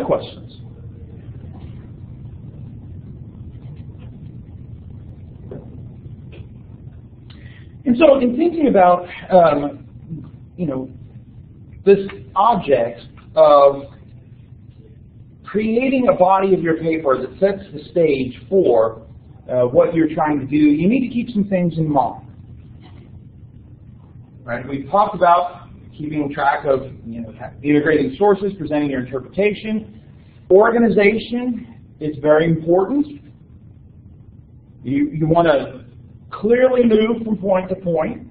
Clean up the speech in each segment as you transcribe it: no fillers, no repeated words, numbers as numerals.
questions? And so in thinking about, this object of creating a body of your paper that sets the stage for what you're trying to do, you need to keep some things in mind. Right? We've talked about keeping track of integrating sources, presenting your interpretation. Organization is very important. You want to clearly move from point to point.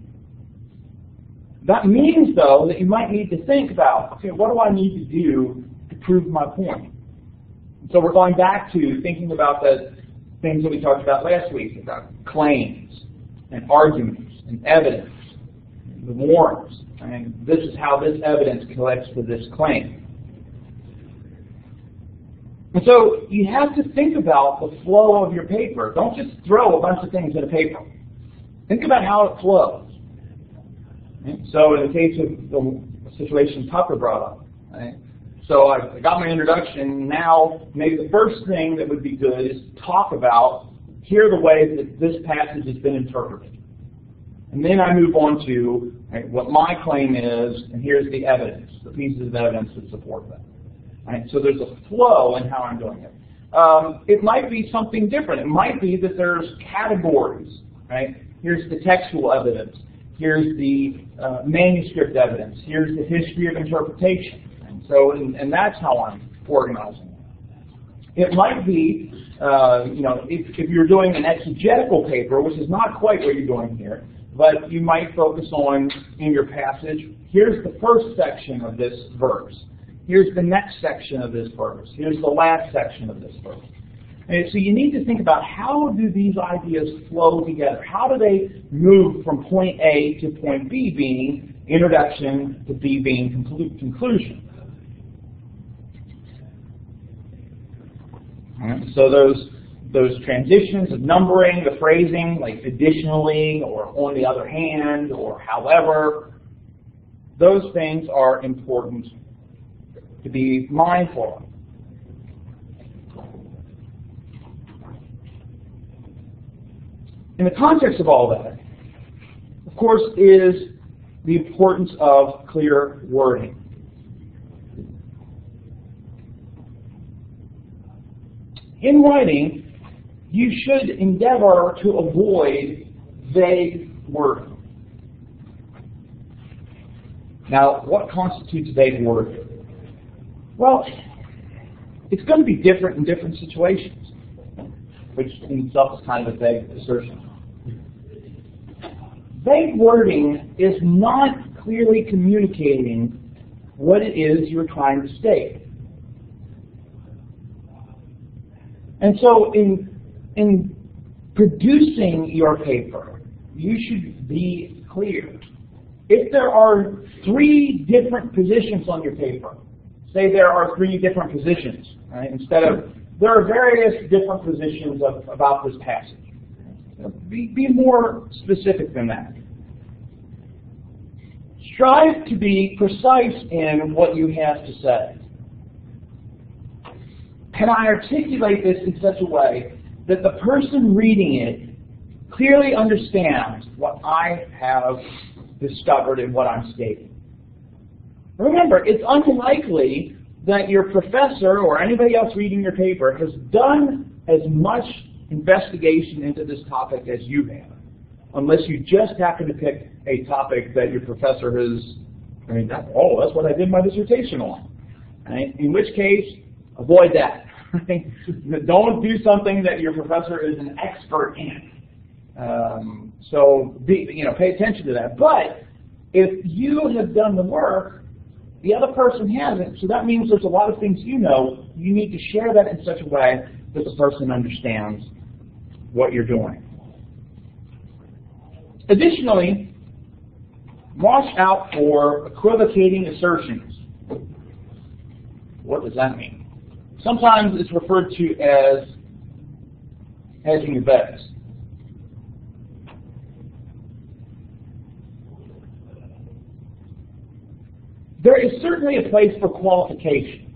That means, though, that you might need to think about, okay, what do I need to do to prove my point? So we're going back to thinking about the things that we talked about last week, about claims and arguments and evidence, the warrants. And this is how this evidence collects for this claim. And so you have to think about the flow of your paper. Don't just throw a bunch of things in a paper. Think about how it flows. So in the case of the situation Tucker brought up, right? So I got my introduction. Now maybe the first thing that would be good is talk about, here are the ways that this passage has been interpreted. And then I move on to what my claim is, and here's the evidence, the pieces of evidence that support that. Right? So there's a flow in how I'm doing it. It might be something different. It might be that there's categories. Right? Here's the textual evidence. Here's the manuscript evidence. Here's the history of interpretation. And so, and that's how I'm organizing it. It might be, if you're doing an exegetical paper, which is not quite what you're doing here, but you might focus on, in your passage, here's the first section of this verse. Here's the next section of this verse. Here's the last section of this verse. And so you need to think about, how do these ideas flow together? How do they move from point A to point B being introduction to B being conclusion? So those transitions of numbering, the phrasing, like additionally or on the other hand or however, those things are important to be mindful of. In the context of all that, of course, is the importance of clear wording. In writing, you should endeavor to avoid vague wording. Now, what constitutes vague wording? Well, it's going to be different in different situations, which in itself is kind of a vague assertion. Vague wording is not clearly communicating what it is you're trying to state. And so in producing your paper, you should be clear. If there are 3 different positions on your paper, say there are 3 different positions, right? Instead of, there are various different positions about this passage. Be more specific than that. Strive to be precise in what you have to say. Can I articulate this in such a way that the person reading it clearly understands what I have discovered and what I'm stating? Remember, it's unlikely that your professor or anybody else reading your paper has done as much investigation into this topic as you have, unless you just happen to pick a topic that your professor has, that's what I did my dissertation on. Right? In which case, avoid that. Don't do something that your professor is an expert in. So pay attention to that. But if you have done the work, the other person hasn't, so that means there's a lot of things you know. You need to share that in such a way that the person understands what you're doing. Additionally, watch out for equivocating assertions. What does that mean? Sometimes it's referred to as hedging your bets. There is certainly a place for qualification.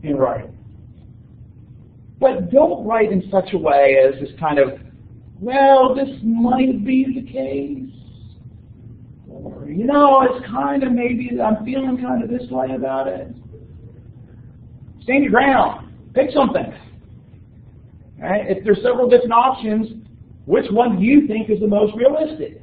in writing. But don't write in such a way as this kind of, well, this might be the case. Or, you know, it's kind of maybe, I'm feeling kind of this way about it. Stand your ground. Pick something. Right? If there's several different options, which one do you think is the most realistic?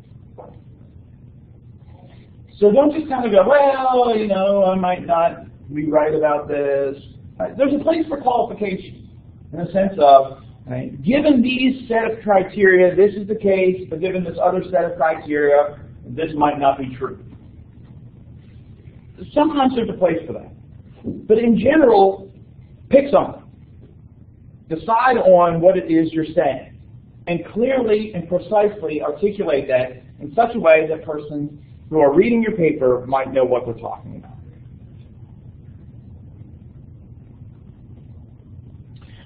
So don't just kind of go, well, you know, I might not be right about this. Right? There's a place for qualification in the sense of, right, given these set of criteria, this is the case, but given this other set of criteria, this might not be true. Sometimes there's a place for that. But in general, pick something. Decide on what it is you're saying. And clearly and precisely articulate that in such a way that persons who are reading your paper might know what we're talking about.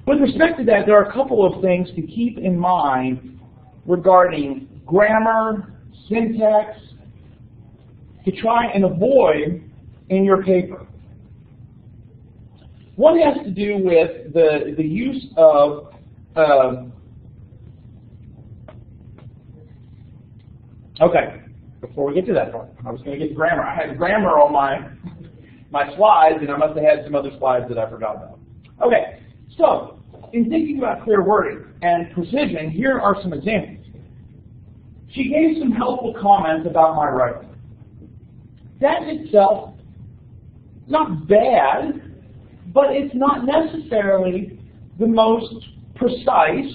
With respect to that, there are a couple of things to keep in mind regarding grammar, syntax, to try and avoid in your paper. One has to do with the use of okay, before we get to that part, I was going to get to grammar. I had grammar on my slides, and I must have had some other slides that I forgot about. Okay, so in thinking about clear wording and precision, here are some examples. She gave some helpful comments about my writing. That itself, not bad, but it's not necessarily the most precise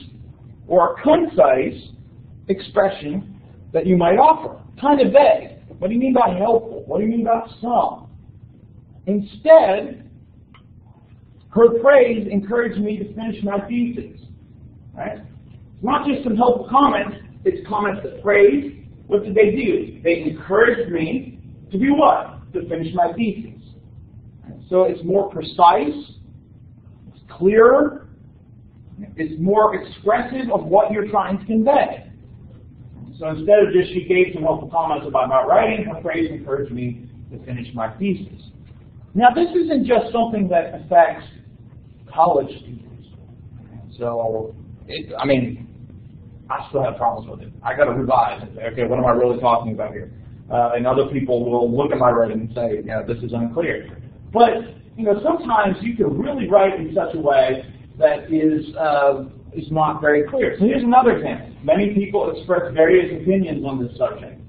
or concise expression that you might offer. Kind of vague. What do you mean by helpful? What do you mean by some? Instead, her praise encouraged me to finish my thesis. Right? Not just some helpful comments, it's comments that praise. What did they do? They encouraged me to do what? To finish my thesis. So it's more precise, it's clearer, it's more expressive of what you're trying to convey. So instead of just she gave some helpful comments about my writing, her praise encouraged me to finish my thesis. Now this isn't just something that affects college students. So, I still have problems with it. I got to revise and say, okay, what am I really talking about here? And other people will look at my writing and say, yeah, this is unclear. But sometimes you can really write in such a way that is not very clear. So here's another example. Many people express various opinions on this subject.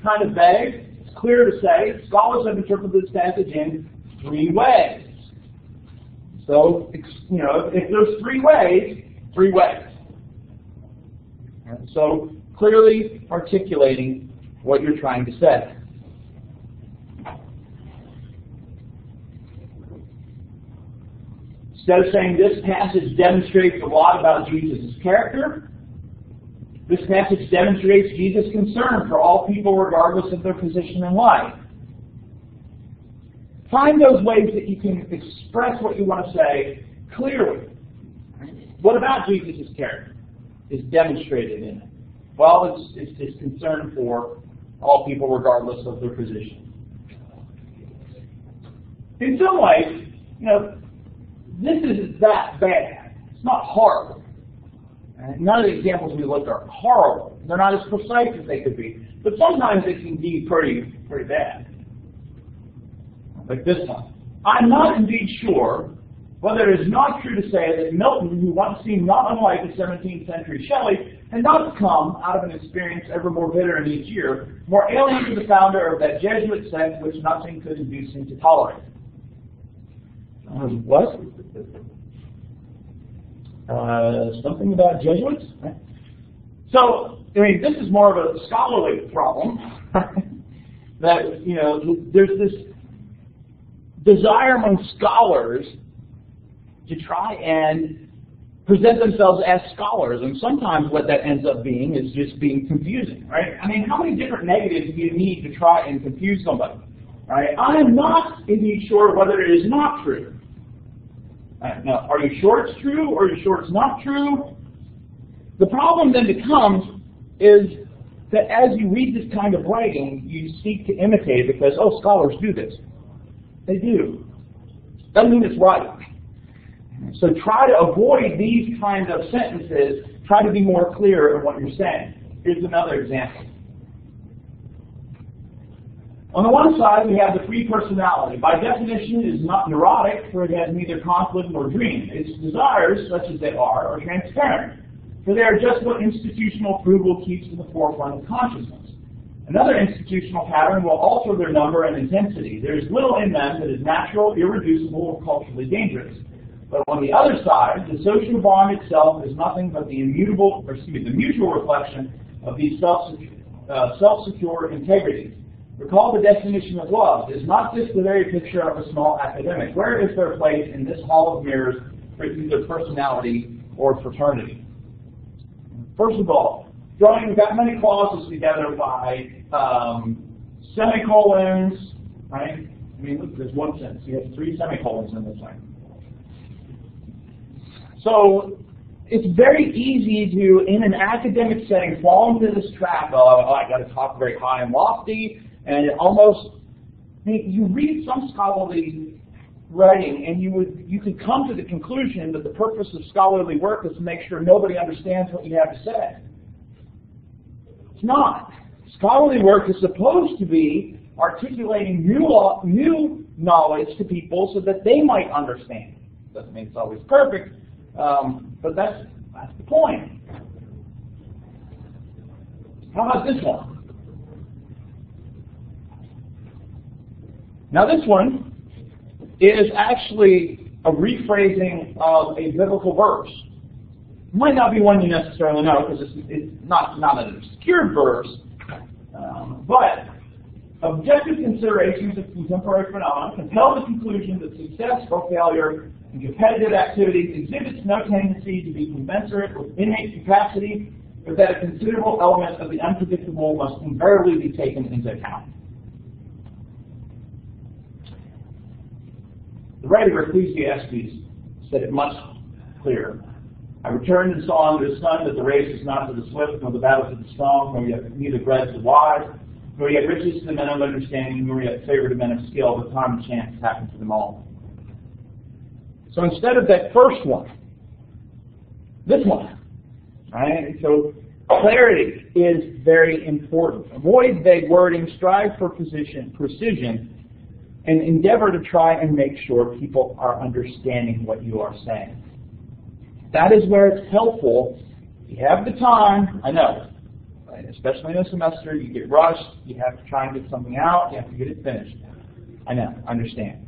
Kind of vague. It's clear to say scholars have interpreted this passage in 3 ways. So if there's 3 ways, 3 ways. So clearly articulating what you're trying to say. Instead of saying this passage demonstrates a lot about Jesus' character, this passage demonstrates Jesus' concern for all people regardless of their position in life. Find those ways that you can express what you want to say clearly. What about Jesus' character is demonstrated in it? Well, it's his concern for all people regardless of their position. In some ways, this isn't that bad. It's not horrible. None of the examples we looked at are horrible. They're not as precise as they could be. But sometimes it can be pretty bad. Like this one. I'm not indeed sure whether it is not true to say that Milton, who once seemed not unlike the 17th century Shelley, had not come out of an experience ever more bitter in each year, more alien to the founder of that Jesuit sect which nothing could induce him to tolerate. What? Something about Jesuits? Right? So, this is more of a scholarly problem. That, there's this desire among scholars to try and present themselves as scholars, and sometimes what that ends up being is just being confusing, right? How many different negatives do you need to try and confuse somebody? Right? I am not indeed sure whether it is not true. Now, are you sure it's true or are you sure it's not true? The problem then becomes is that as you read this kind of writing, you seek to imitate it because, scholars do this. They do. Doesn't mean it's right. So try to avoid these kinds of sentences. Try to be more clear in what you're saying. Here's another example. On the one side, we have the free personality. By definition, it is not neurotic, for it has neither conflict nor dream. Its desires, such as they are transparent, for they are just what institutional approval keeps in the forefront of consciousness. Another institutional pattern will alter their number and intensity. There is little in them that is natural, irreducible, or culturally dangerous. But on the other side, the social bond itself is nothing but the mutual reflection of these self-secure integrities. Recall the definition of love is not just the very picture of a small academic. Where is their place in this hall of mirrors for either personality or fraternity? First of all, throwing that many clauses together by semicolons, right? I mean, look, there's one sentence. You have 3 semicolons in this thing. So it's very easy to, in an academic setting, fall into this trap of, oh, I got to talk very high and lofty, and it almost, I mean, you read some scholarly writing, and you could come to the conclusion that the purpose of scholarly work is to make sure nobody understands what you have to say. It's not. Scholarly work is supposed to be articulating new knowledge to people so that they might understand. Doesn't mean it's always perfect, but that's the point. How about this one? Now this one is actually a rephrasing of a biblical verse. It might not be one you necessarily know because it's not an obscure verse, but objective considerations of contemporary phenomena compel the conclusion that success or failure in competitive activities exhibits no tendency to be commensurate with innate capacity, but that a considerable element of the unpredictable must invariably be taken into account. The writer of Ecclesiastes said it much clearer. I returned and saw under the sun that the race is not to the swift, nor the battle to the strong, nor yet neither bread to the wise, nor yet riches to the men of understanding, nor yet favor to men of skill, but time and chance happen to them all. So instead of that first one, this one. Right? So clarity is very important. Avoid vague wording, strive for precision, and endeavor to try and make sure people are understanding what you are saying. That is where it's helpful. If you have the time, I know, right? Especially in a semester, you get rushed, you have to try and get something out, you have to get it finished. I know, I understand.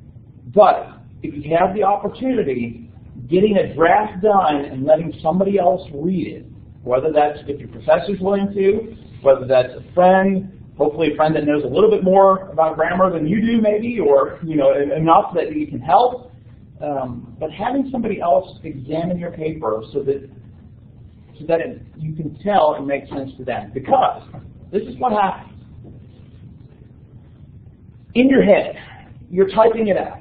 But if you have the opportunity, getting a draft done and letting somebody else read it, whether that's if your professor's willing to, whether that's a friend, hopefully a friend that knows a little bit more about grammar than you do maybe, or enough that you can help. But having somebody else examine your paper so that you can tell and make sense to them. Because this is what happens. In your head, you're typing it out.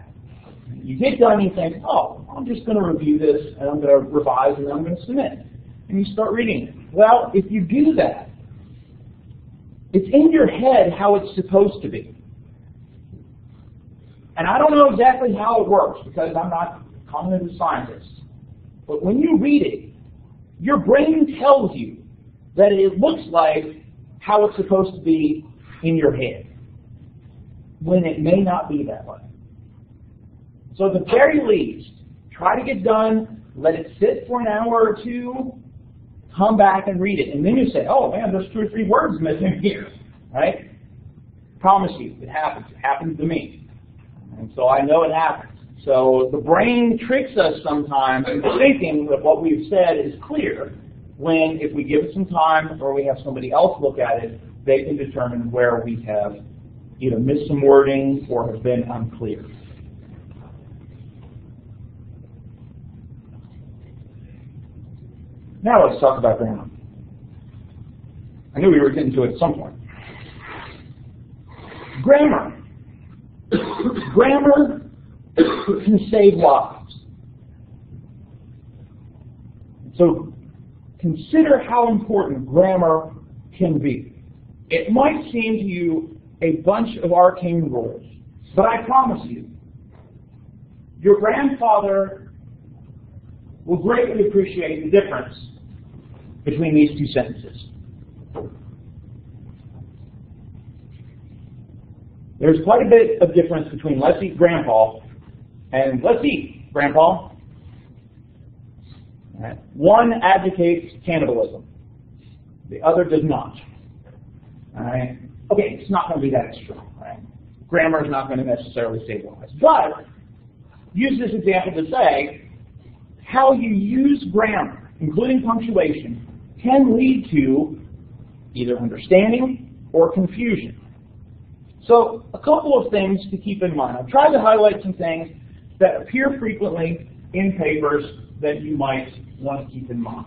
You get done and you think, oh, I'm just going to review this and I'm going to revise and I'm going to submit. And you start reading it. Well, if you do that, it's in your head how it's supposed to be. And I don't know exactly how it works because I'm not a cognitive scientist. But when you read it, your brain tells you that it looks like how it's supposed to be in your head, when it may not be that way. So at the very least, try to get done, let it sit for an hour or two, come back and read it. And then you say, oh man, there's 2 or 3 words missing here, right? Promise you, it happens. It happens to me. And so I know it happens. So the brain tricks us sometimes into thinking that what we've said is clear, when if we give it some time or we have somebody else look at it, they can determine where we have either missed some wording or have been unclear. Now let's talk about grammar. I knew we were getting to it at some point. Grammar. Grammar can save lives. So consider how important grammar can be. It might seem to you a bunch of arcane rules, but I promise you, your grandfather will greatly appreciate the difference between these two sentences. There's quite a bit of difference between let's eat grandpa and let's eat grandpa. All right. One advocates cannibalism. The other does not. All right. Okay, it's not going to be that extreme. Right? Grammar is not going to necessarily stabilize. But use this example to say how you use grammar, including punctuation, can lead to either understanding or confusion. So a couple of things to keep in mind. I've tried to highlight some things that appear frequently in papers that you might want to keep in mind.